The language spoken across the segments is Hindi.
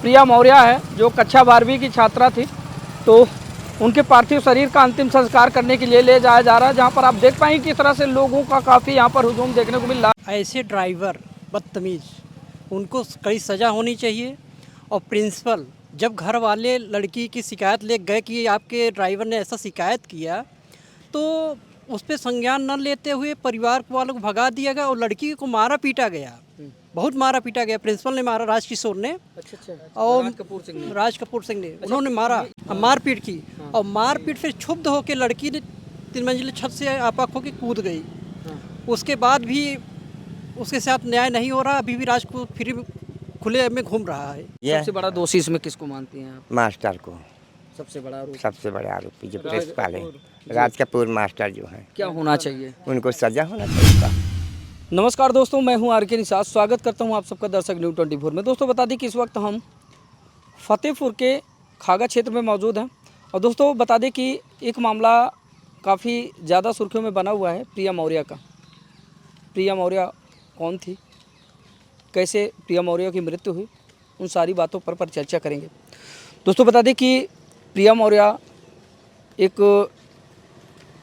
प्रिया मौर्य है जो कक्षा 12वीं की छात्रा थी, तो उनके पार्थिव शरीर का अंतिम संस्कार करने के लिए ले जाया जा रहा है, जहां पर आप देख पाएंगे किस तरह से लोगों का काफ़ी यहां पर हुजूम देखने को मिल रहा है। ऐसे ड्राइवर बदतमीज़, उनको कड़ी सज़ा होनी चाहिए। और प्रिंसिपल जब घर वाले लड़की की शिकायत ले गए कि आपके ड्राइवर ने ऐसा शिकायत किया, तो उस पर संज्ञान न लेते हुए परिवार वालों को भगा दिया गया और लड़की को मारा पीटा गया, बहुत मारा पीटा गया। प्रिंसिपल ने मारा, राजकिशोर ने। और राज कपूर सिंह ने उन्होंने मारा, मारपीट की। और मारपीट फिर क्षुब्ध होकर लड़की ने 3 मंजिली छत से आपा खो के कूद गई। उसके बाद भी उसके साथ न्याय नहीं हो रहा, अभी भी राज को फिर खुले में घूम रहा है। सबसे बड़ा दोषी इसमें किसको मानती हैं आप? मास्टर को सबसे बड़ा आरोपी? सबसे बड़े आरोपी जो प्रिंसिपल है, राज कपूर मास्टर जो है, क्या होना चाहिए? उनको सजा होना चाहिए। नमस्कार दोस्तों, मैं हूं आर.के. निषाद। स्वागत करता हूं आप सबका दर्शक न्यूज़ 24 में। दोस्तों बता दें कि इस वक्त हम फतेहपुर के खागा क्षेत्र में मौजूद हैं। और दोस्तों बता दें कि एक मामला काफ़ी ज़्यादा सुर्खियों में बना हुआ है प्रिया मौर्य का। प्रिया मौर्य कौन थी, कैसे प्रिया मौर्य की मृत्यु हुई, उन सारी बातों पर चर्चा करेंगे। दोस्तों बता दें कि प्रिया मौर्य एक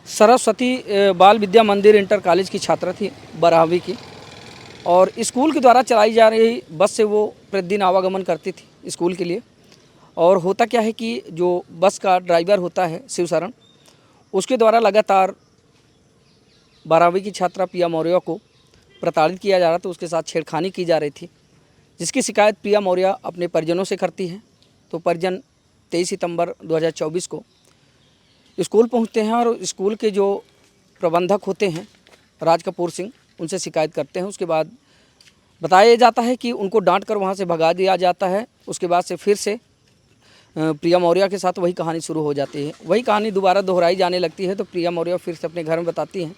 सरस्वती बाल विद्या मंदिर इंटर कॉलेज की छात्रा थी, 12वीं की। और स्कूल के द्वारा चलाई जा रही बस से वो प्रतिदिन आवागमन करती थी स्कूल के लिए। और होता क्या है कि जो बस का ड्राइवर होता है शिवशरण, उसके द्वारा लगातार 12वीं की छात्रा प्रिया मौर्य को प्रताड़ित किया जा रहा था, उसके साथ छेड़खानी की जा रही थी, जिसकी शिकायत प्रिया मौर्य अपने परिजनों से करती है। तो परिजन 23 सितंबर 2024 को स्कूल पहुंचते हैं और स्कूल के जो प्रबंधक होते हैं राज कपूर सिंह, उनसे शिकायत करते हैं। उसके बाद बताया जाता है कि उनको डांट कर वहाँ से भगा दिया जाता है। उसके बाद से फिर से प्रिया मौर्य के साथ वही कहानी शुरू हो जाती है। वही कहानी दोबारा दोहराई जाने लगती है। तो प्रिया मौर्य फिर से अपने घर में बताती हैं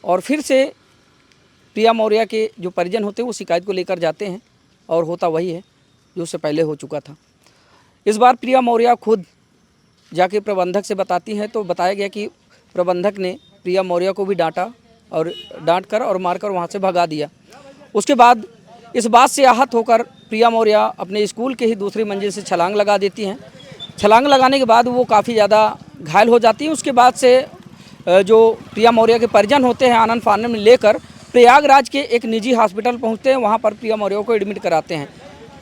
और फिर से प्रिया मौर्य के जो परिजन होते हैं वो शिकायत को लेकर जाते हैं और होता वही है जो उससे पहले हो चुका था। इस बार प्रिया मौर्य खुद जाके प्रबंधक से बताती हैं। तो बताया गया कि प्रबंधक ने प्रिया मौर्य को भी डांटा और डांट कर और मारकर वहाँ से भगा दिया। उसके बाद इस बात से आहत होकर प्रिया मौर्य अपने स्कूल के ही दूसरी मंजिल से छलांग लगा देती हैं। छलांग लगाने के बाद वो काफ़ी ज़्यादा घायल हो जाती है। उसके बाद से जो प्रिया मौर्य के परिजन होते हैं आनंद फानन में लेकर प्रयागराज के एक निजी हॉस्पिटल पहुँचते हैं। वहाँ पर प्रिया मौर्य को एडमिट कराते हैं।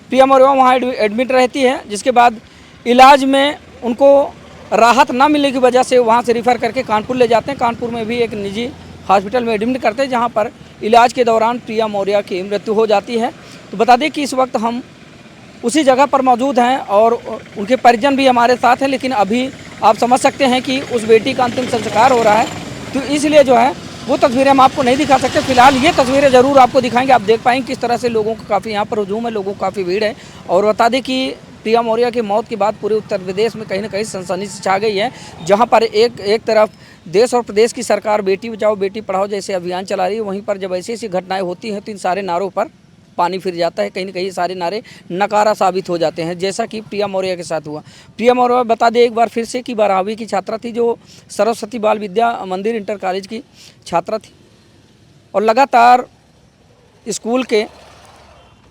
प्रिया मौर्य वहाँ एडमिट रहती है, जिसके बाद इलाज में उनको राहत ना मिलने की वजह से वहाँ से रिफ़र करके कानपुर ले जाते हैं। कानपुर में भी एक निजी हॉस्पिटल में एडमिट करते हैं, जहाँ पर इलाज के दौरान प्रिया मौर्य की मृत्यु हो जाती है। तो बता दें कि इस वक्त हम उसी जगह पर मौजूद हैं और उनके परिजन भी हमारे साथ हैं, लेकिन अभी आप समझ सकते हैं कि उस बेटी का अंतिम संस्कार हो रहा है, तो इसलिए जो है वो तस्वीरें हम आपको नहीं दिखा सकते। फिलहाल ये तस्वीरें ज़रूर आपको दिखाएंगे। आप देख पाएंगे किस तरह से लोगों का काफ़ी यहाँ पर हुजूम है, लोगों को काफ़ी भीड़ है। और बता दें कि प्रिया मौर्य की मौत के बाद पूरे उत्तर प्रदेश में कहीं ना कहीं सनसनी से छा गई है, जहां पर एक तरफ देश और प्रदेश की सरकार बेटी बचाओ बेटी पढ़ाओ जैसे अभियान चला रही है, वहीं पर जब ऐसी घटनाएं होती हैं तो इन सारे नारों पर पानी फिर जाता है। कहीं ना कहीं सारे नारे नकारा साबित हो जाते हैं, जैसा कि प्रिया मौर्य के साथ हुआ। प्रिया मौर्य बता दें एक बार फिर से कि 12वीं की छात्रा थी, जो सरस्वती बाल विद्या मंदिर इंटर कॉलेज की छात्रा थी। और लगातार स्कूल के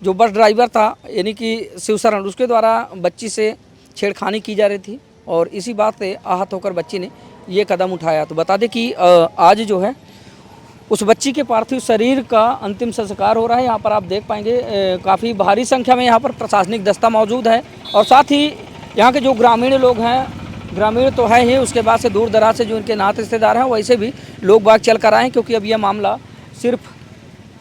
जो बस ड्राइवर था यानी कि शिवशरण, उसके द्वारा बच्ची से छेड़खानी की जा रही थी और इसी बात से आहत होकर बच्ची ने ये कदम उठाया। तो बता दें कि आज जो है उस बच्ची के पार्थिव शरीर का अंतिम संस्कार हो रहा है। यहाँ पर आप देख पाएंगे काफ़ी भारी संख्या में यहाँ पर प्रशासनिक दस्ता मौजूद है और साथ ही यहाँ के जो ग्रामीण लोग हैं, ग्रामीण तो है ही, उसके बाद से दूर दराज से जो इनके नाते रिश्तेदार हैं वैसे भी लोग बाग चल कर आए हैं, क्योंकि अब यह मामला सिर्फ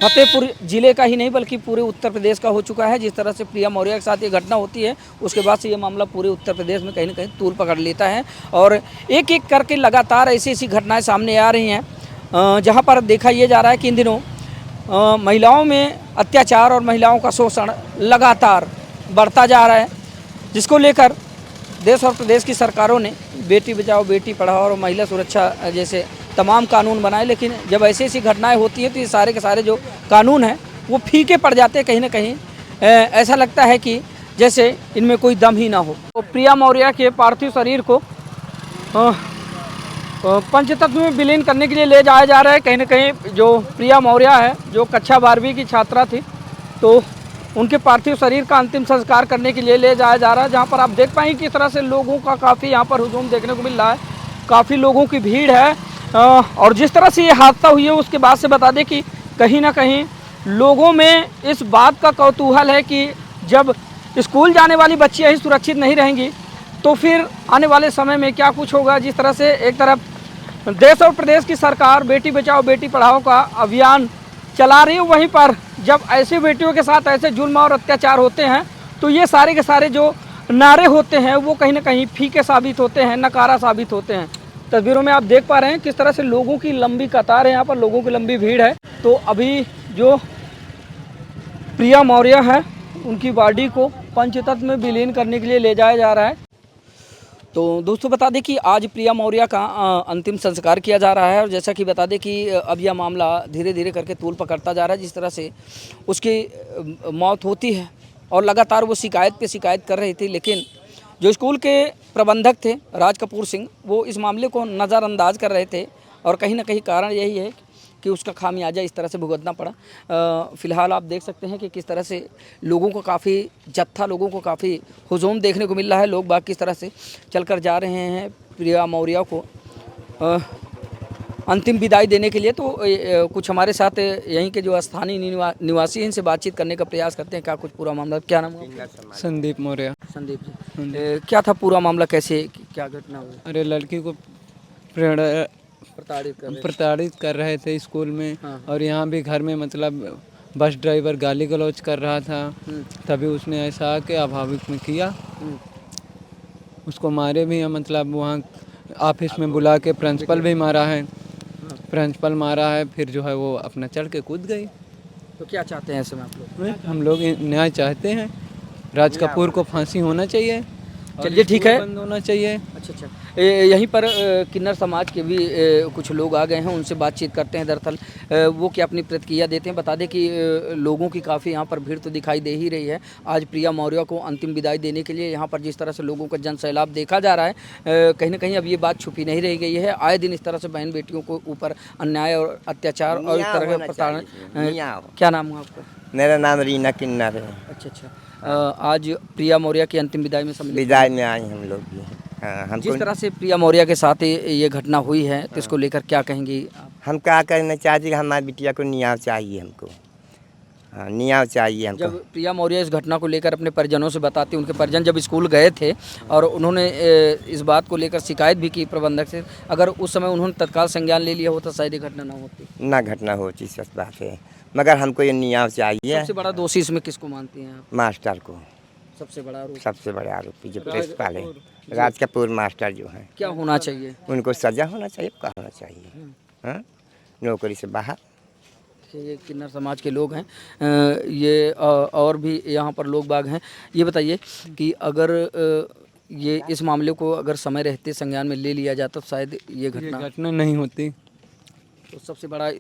फतेहपुर जिले का ही नहीं बल्कि पूरे उत्तर प्रदेश का हो चुका है। जिस तरह से प्रिया मौर्य के साथ ये घटना होती है, उसके बाद से ये मामला पूरे उत्तर प्रदेश में कहीं ना कहीं तूल पकड़ लेता है और एक एक करके लगातार ऐसी घटनाएं सामने आ रही हैं, जहां पर देखा ये जा रहा है कि इन दिनों महिलाओं में अत्याचार और महिलाओं का शोषण लगातार बढ़ता जा रहा है, जिसको लेकर देश और प्रदेश की सरकारों ने बेटी बचाओ बेटी पढ़ाओ और महिला सुरक्षा जैसे तमाम कानून बनाए। लेकिन जब ऐसी घटनाएं होती हैं तो ये सारे के सारे जो कानून हैं वो फीके पड़ जाते हैं। कहीं ना कहीं ऐसा लगता है कि जैसे इनमें कोई दम ही ना हो। तो प्रिया मौर्य के पार्थिव शरीर को पंचतत्व में विलीन करने के लिए ले जाया जा रहा है। कहीं ना कहीं जो प्रिया मौर्य है, जो कक्षा 12वीं की छात्रा थी, तो उनके पार्थिव शरीर का अंतिम संस्कार करने के लिए ले जाया जा रहा है, जहाँ पर आप देख पाएंगे किस तरह से लोगों का काफ़ी यहाँ पर हुजूम देखने को मिल रहा है, काफ़ी लोगों की भीड़ है। और जिस तरह से ये हादसा हुई है उसके बाद से बता दें कि कहीं ना कहीं लोगों में इस बात का कौतूहल है कि जब स्कूल जाने वाली बच्चियाँ ही सुरक्षित नहीं रहेंगी तो फिर आने वाले समय में क्या कुछ होगा। जिस तरह से एक तरफ देश और प्रदेश की सरकार बेटी बचाओ बेटी पढ़ाओ का अभियान चला रही है, वहीं पर जब ऐसी बेटियों के साथ ऐसे जुल्म और अत्याचार होते हैं तो ये सारे के सारे जो नारे होते हैं वो कहीं ना कहीं फीके साबित होते हैं, नकारा साबित होते हैं। तस्वीरों में आप देख पा रहे हैं किस तरह से लोगों की लंबी कतार है, यहाँ पर लोगों की लंबी भीड़ है। तो अभी जो प्रिया मौर्य है उनकी बॉडी को पंचतत्व में विलीन करने के लिए ले जाया जा रहा है। तो दोस्तों बता दें कि आज प्रिया मौर्य का अंतिम संस्कार किया जा रहा है और जैसा कि बता दें कि अब यह मामला धीरे धीरे करके तूल पकड़ता जा रहा है। जिस तरह से उसकी मौत होती है और लगातार वो शिकायत पे शिकायत कर रही थी, लेकिन जो स्कूल के प्रबंधक थे राज कपूर सिंह वो इस मामले को नज़रअंदाज कर रहे थे और कहीं ना कहीं कारण यही है कि उसका खामियाजा इस तरह से भुगतना पड़ा। फ़िलहाल आप देख सकते हैं कि किस तरह से लोगों को काफ़ी जत्था लोगों को काफ़ी हुजूम देखने को मिल रहा है। लोग बाग किस तरह से चलकर जा रहे हैं प्रिया मौर्य को अंतिम विदाई देने के लिए। तो कुछ हमारे साथ यहीं के जो स्थानीय निवासी हैं इनसे बातचीत करने का प्रयास करते हैं। क्या कुछ पूरा मामला, क्या नाम है? संदीप मौर्य। संदीप जी, क्या था पूरा मामला, कैसे क्या घटना हुई? अरे लड़की को प्रताड़ित कर रहे थे स्कूल में। हाँ। और यहाँ भी घर में मतलब बस ड्राइवर गाली गलौज कर रहा था, तभी उसने ऐसा आके अभाविक में किया। उसको मारे भी हैं, मतलब वहाँ ऑफिस में बुला के प्रिंसिपल भी मारा है, प्रिंसिपल मारा है, फिर जो है वो अपना चढ़ के कूद गई। तो क्या चाहते हैं ऐसे में आप लोग? हम लोग न्याय चाहते हैं, राज कपूर को फांसी होना चाहिए। चलिए ठीक है, बंद होना चाहिए। अच्छा यहीं पर किन्नर समाज के भी कुछ लोग आ गए हैं, उनसे बातचीत करते हैं। दरअसल वो क्या अपनी प्रतिक्रिया देते हैं। बता दें कि लोगों की काफ़ी यहाँ पर भीड़ तो दिखाई दे ही रही है। आज प्रिया मौर्य को अंतिम विदाई देने के लिए यहाँ पर जिस तरह से लोगों का जन सैलाब देखा जा रहा है, कहीं ना कहीं अब ये बात छुपी नहीं रह गई है। आए दिन इस तरह से बहन बेटियों को ऊपर अन्याय और अत्याचार और इस तरह के प्रताड़ना। क्या नाम है आपका? मेरा नाम रीना किन्नर है। अच्छा आज प्रिया मौर्य की अंतिम विदाई में सम्मिलित विदाई में आए हम लोग भी। हाँ, हमको जिस तरह से प्रिया मौर्य के साथ ये घटना हुई है तो इसको लेकर क्या कहेंगी आप? हम क्या करना चाहते कि हमारी बिटिया को न्याय चाहिए हमको। हाँ, न्याय चाहिए हमको। जब प्रिया मौर्य इस घटना को लेकर अपने परिजनों से बताती, उनके परिजन जब स्कूल गए थे और उन्होंने इस बात को लेकर शिकायत भी की प्रबंधक से, अगर उस समय उन्होंने तत्काल संज्ञान ले लिया होता शायद ये घटना ना होती। ना घटना होती, सच बात है, मगर हमको ये न्याय चाहिए। सबसे बड़ा दोषी इसमें किसको मानती हैं आप? मास्टर को। सबसे बड़ा आरोप? सबसे बड़े आरोपी जो प्रिंसिपल है, राज कपूर मास्टर जो है। क्या होना चाहिए? उनको सजा होना चाहिए, क्या होना चाहिए। हाँ, नौकरी से बाहर। ये किन्नर समाज के लोग हैं, ये और भी यहाँ पर लोग बाग हैं। ये बताइए कि अगर ये इस मामले को अगर समय रहते संज्ञान में ले लिया जाता तो शायद ये घटना नहीं होती। तो सबसे बड़ा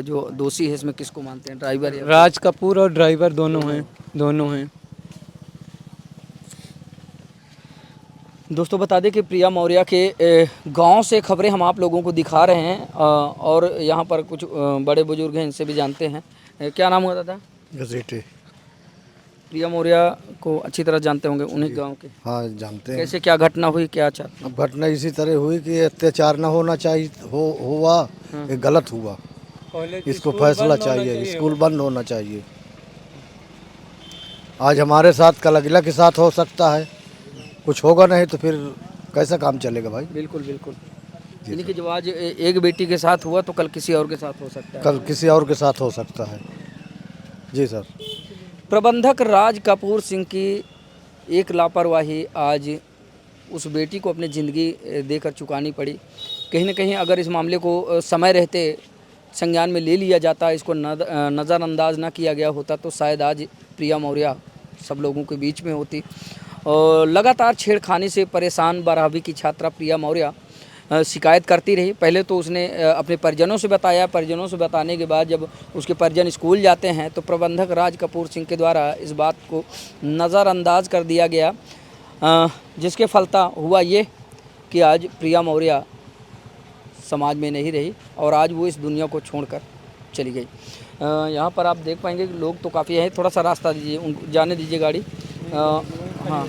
जो दोषी है इसमें किसको मानते हैं? ड्राइवर या राज कपूर और ड्राइवर दोनों हैं। दोस्तों बता दें कि प्रिया मौर्य के गांव से खबरें हम आप लोगों को दिखा रहे हैं और यहाँ पर कुछ बड़े बुजुर्ग हैं, इनसे भी जानते हैं। क्या नाम हुआ दादा? घसीटे। प्रिया मौर्य को अच्छी तरह जानते होंगे, उन्हीं गांव के? हाँ जानते हैं। कैसे क्या घटना हुई, क्या चाहते? अब घटना इसी तरह हुई कि अत्याचार ना होना चाहिए, हुआ ये गलत हुआ। इसको फैसला चाहिए, स्कूल बंद होना चाहिए। आज हमारे साथ कल अगला के साथ हो सकता है, कुछ होगा नहीं तो फिर कैसा काम चलेगा भाई। बिल्कुल बिल्कुल, यानी कि जब आज एक बेटी के साथ हुआ तो कल किसी और के साथ हो सकता है। कल किसी और के साथ हो सकता है। जी सर। प्रबंधक राज कपूर सिंह की एक लापरवाही आज उस बेटी को अपनी ज़िंदगी देकर चुकानी पड़ी। कहीं ना कहीं अगर इस मामले को समय रहते संज्ञान में ले लिया जाता, इसको नज़रअंदाज ना किया गया होता तो शायद आज प्रिया मौर्य सब लोगों के बीच में होती। और लगातार छेड़खानी से परेशान 12वीं की छात्रा प्रिया मौर्य शिकायत करती रही। पहले तो उसने अपने परिजनों से बताया, परिजनों से बताने के बाद जब उसके परिजन स्कूल जाते हैं तो प्रबंधक राज कपूर सिंह के द्वारा इस बात को नज़रअंदाज कर दिया गया, जिसके फलता हुआ ये कि आज प्रिया मौर्य समाज में नहीं रही और आज वो इस दुनिया को छोड़कर चली गई। यहाँ पर आप देख पाएंगे कि लोग तो काफ़ी हैं। थोड़ा सा रास्ता दीजिए, उनको जाने दीजिए गाड़ी। हाँ,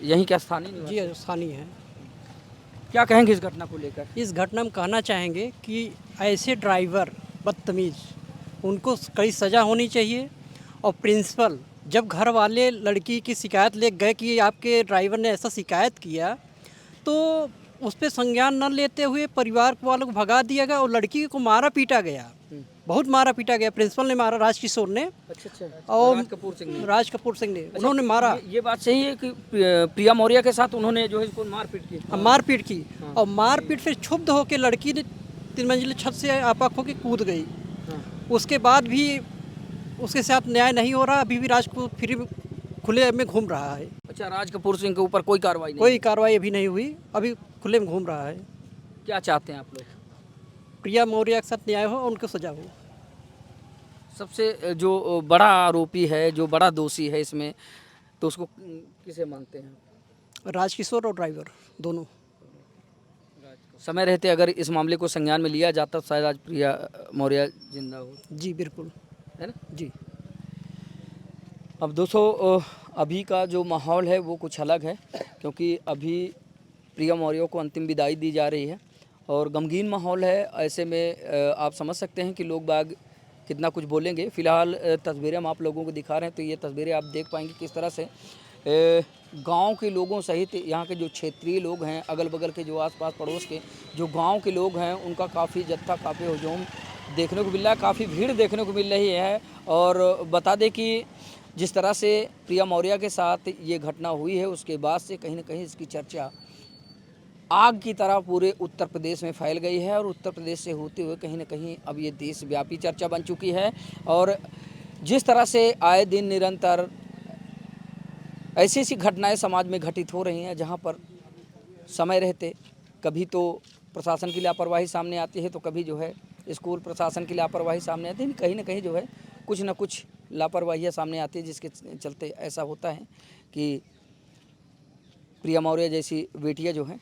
यहीं क्या स्थानीय निवासी? जी स्थानीय है। क्या कहेंगे इस घटना को लेकर? इस घटना में कहना चाहेंगे कि ऐसे ड्राइवर बदतमीज़, उनको कड़ी सज़ा होनी चाहिए। और प्रिंसिपल जब घर वाले लड़की की शिकायत ले गए कि आपके ड्राइवर ने ऐसा शिकायत किया, तो उस पर संज्ञान न लेते हुए परिवार वालों को भगा दिया गया और लड़की को मारा पीटा गया। बहुत मारा पीटा गया। प्रिंसिपल ने मारा, राजकिशोर ने। अच्छा। और राज कपूर सिंह ने उन्होंने मारा। ये बात सही है कि प्रिया मौर्य के साथ उन्होंने जो है इसको मारपीट की। मारपीट की। और मारपीट फिर क्षुब्ध होकर लड़की ने 3 मंजिली छत से आपा खो के कूद गई। उसके बाद भी उसके साथ न्याय नहीं हो रहा। अभी भी राज को फिर खुले में घूम रहा है। अच्छा, राज कपूर सिंह के ऊपर कोई कार्रवाई नहीं? कोई कार्रवाई अभी नहीं हुई, अभी खुले में घूम रहा है। क्या चाहते हैं आप लोग? प्रिया मौर्य के साथ न्याय हो, उनको सजा हो। सबसे जो बड़ा आरोपी है, जो बड़ा दोषी है इसमें, तो उसको किसे मानते हैं? राजकिशोर और ड्राइवर दोनों। समय रहते अगर इस मामले को संज्ञान में लिया जाता तो शायद आज प्रिया मौर्य जिंदा हो। जी बिल्कुल, है ना? जी। अब दोस्तों, अभी का जो माहौल है वो कुछ अलग है, क्योंकि अभी प्रिया मौर्य को अंतिम विदाई दी जा रही है और गमगीन माहौल है। ऐसे में आप समझ सकते हैं कि लोग बाग कितना कुछ बोलेंगे। फ़िलहाल तस्वीरें हम आप लोगों को दिखा रहे हैं, तो ये तस्वीरें आप देख पाएंगे किस तरह से गांव के लोगों सहित यहाँ के जो क्षेत्रीय लोग हैं, अगल बगल के जो आसपास पड़ोस के जो गांव के लोग हैं, उनका काफ़ी जत्था, काफ़ी हुजूम देखने को मिल रहा है, काफ़ी भीड़ देखने को मिल रही है। और बता दें कि जिस तरह से प्रिया मौर्य के साथ ये घटना हुई है, उसके बाद से कहीं ना कहीं इसकी चर्चा आग की तरह पूरे उत्तर प्रदेश में फैल गई है और उत्तर प्रदेश से होते हुए कहीं ना कहीं अब ये देशव्यापी चर्चा बन चुकी है। और जिस तरह से आए दिन निरंतर ऐसी ऐसी घटनाएं समाज में घटित हो रही हैं, जहां पर समय रहते कभी तो प्रशासन की लापरवाही सामने आती है, तो कभी जो है स्कूल प्रशासन की लापरवाही सामने आती है। कहीं ना कहीं जो है कुछ ना कुछ लापरवाहियाँ सामने आती है, जिसके चलते ऐसा होता है कि प्रिया मौर्य जैसी बेटियाँ जो हैं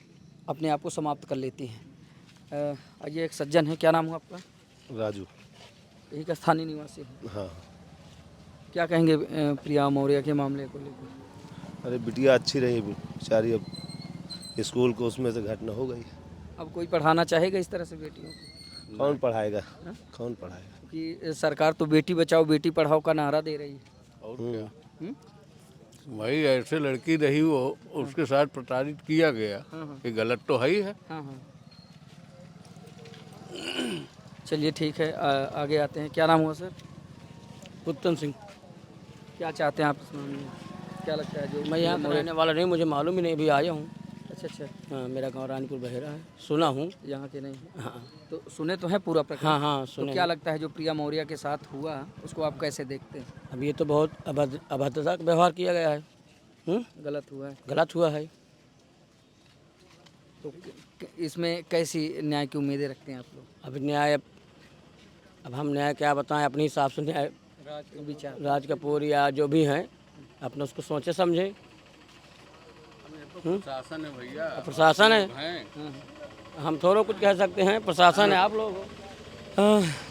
अपने आप को समाप्त कर लेती हैं। ये एक सज्जन है, क्या नाम है आपका? राजू। यही का स्थानीय निवासी है। हाँ। क्या कहेंगे प्रिया मौर्य के मामले को लेकर? अरे बिटिया अच्छी रही बेचारी, अब स्कूल को उसमें से घटना हो गई। अब कोई पढ़ाना चाहेगा इस तरह से बेटियों को? कौन पढ़ाएगा? कौन पढ़ाएगा? कि सरकार तो बेटी बचाओ बेटी पढ़ाओ का नारा दे रही है। और क्या भाई, ऐसे लड़की रही वो, उसके साथ प्रताड़ित किया गया, ये गलत तो है ही है। हाँ। चलिए ठीक है, आगे आते हैं। क्या नाम हुआ सर? उत्तम सिंह। क्या चाहते हैं आप इस मामले में? क्या लगता है जो मैं यहाँ का रहने वाला नहीं, मुझे मालूम ही नहीं, अभी आया हूँ। अच्छा। हाँ, मेरा गांव रानीपुर बहेरा है, सुना हूँ। यहाँ के नहीं? हाँ तो सुने तो हैं पूरा प्रकरण? हाँ तो सुने। क्या लगता है जो प्रिया मौर्य के साथ हुआ, उसको आप कैसे देखते हैं? अब ये तो बहुत अभद्रता का व्यवहार किया गया है। गलत हुआ है? गलत हुआ है। तो इसमें कैसी न्याय की उम्मीदें रखते हैं आप लोग? अब न्याय, अब हम न्याय क्या बताएं, अपने हिसाब से न्याय विचार राज कपूर या जो भी हैं अपना उसको सोचे समझे। प्रशासन है भैया, प्रशासन है, हम थोड़ा कुछ कह सकते हैं, प्रशासन है आप लोग।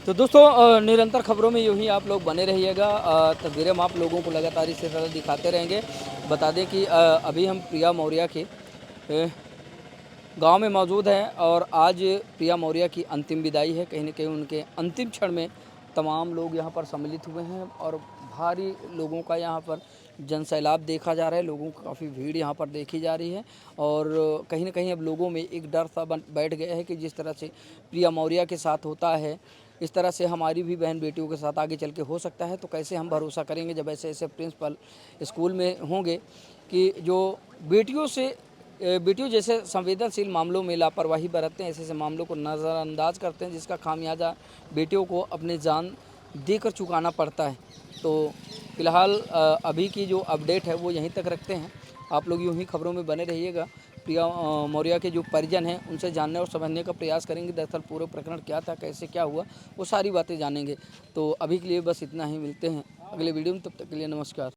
तो दोस्तों, निरंतर खबरों में यूं ही आप लोग बने रहिएगा। तस्वीरें हम आप लोगों को लगातार इसी तरह दिखाते रहेंगे। बता दें कि अभी हम प्रिया मौर्य के गांव में मौजूद हैं और आज प्रिया मौर्य की अंतिम विदाई है। कहीं न कहीं उनके अंतिम क्षण में तमाम लोग यहां पर सम्मिलित हुए हैं और भारी लोगों का यहां पर जनसैलाब देखा जा रहा है। लोगों की काफ़ी भीड़ यहाँ पर देखी जा रही है और कहीं ना कहीं अब लोगों में एक डर सा बैठ गया है कि जिस तरह से प्रिया मौर्य के साथ होता है, इस तरह से हमारी भी बहन बेटियों के साथ आगे चल के हो सकता है। तो कैसे हम भरोसा करेंगे जब ऐसे ऐसे प्रिंसिपल स्कूल में होंगे कि जो बेटियों जैसे संवेदनशील मामलों में लापरवाही बरतते हैं, ऐसे ऐसे मामलों को नज़रअंदाज करते हैं, जिसका खामियाजा बेटियों को अपनी जान देकर चुकाना पड़ता है। तो फिलहाल अभी की जो अपडेट है वो यहीं तक रखते हैं। आप लोग यूं ही खबरों में बने रहिएगा। प्रिया मौर्य के जो परिजन हैं उनसे जानने और समझने का प्रयास करेंगे, दरअसल पूरा प्रकरण क्या था, कैसे क्या हुआ, वो सारी बातें जानेंगे। तो अभी के लिए बस इतना ही, मिलते हैं अगले वीडियो में, तब तक के लिए नमस्कार।